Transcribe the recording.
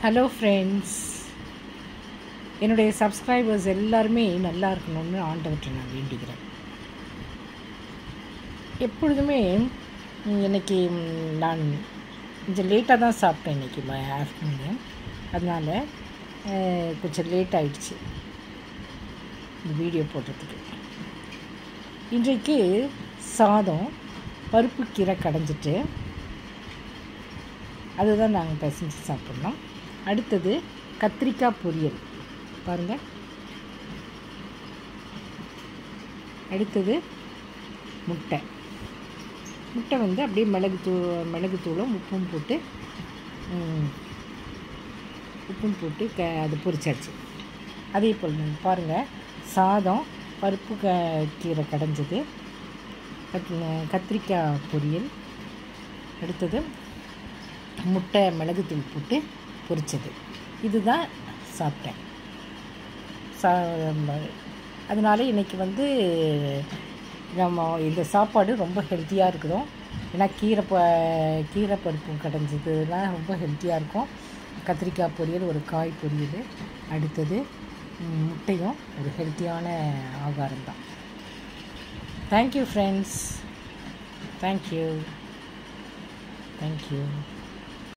Hello friends, என்னுடைய subscribers எல்லாருமே நல்லா இருக்கணும்னு ஆண்டவற்றை நான் வேண்டிக்கிறேன். எப்பொழுதுமே இன்றைக்கி நான் கொஞ்சம் லேட்டாக தான் சாப்பிட்டேன். இன்றைக்கி ஆஃப்டர்நூன், அதனால் கொஞ்சம் லேட் ஆகிடுச்சு இந்த வீடியோ போடுறதுக்கு. இன்றைக்கு சாதம், பருப்பு கீரை கடைஞ்சிட்டு அதுதான் நாங்கள் பிசைஞ்சு சாப்பிட்றோம். அடுத்தது கத்திரிக்காய் பொரியல் பாருங்கள். அடுத்தது முட்டை வந்து அப்படியே மிளகுத்தூளும் உப்பும் போட்டு அது பொரிச்சாச்சு. அதே போல் பாருங்கள், சாதம், பருப்பு கீரை கடைஞ்சது, கத்திரிக்காய் பொரியல், அடுத்தது முட்டை மிளகுத்தூள் போட்டு பொரிச்சது. இதுதான் சாப்பிட்டேன். அதனால் இன்றைக்கி நம்ம இந்த சாப்பாடு ரொம்ப ஹெல்த்தியாக இருக்குதும். ஏன்னா கீரை பருப்பும் கடைஞ்சதுலாம் ரொம்ப ஹெல்த்தியாக இருக்கும். கத்திரிக்காய் பொரியல், ஒரு காய் பொரியல், அடுத்தது முட்டையும் ஒரு ஹெல்த்தியான ஆகாரம் தான். Thank you friends, thank you.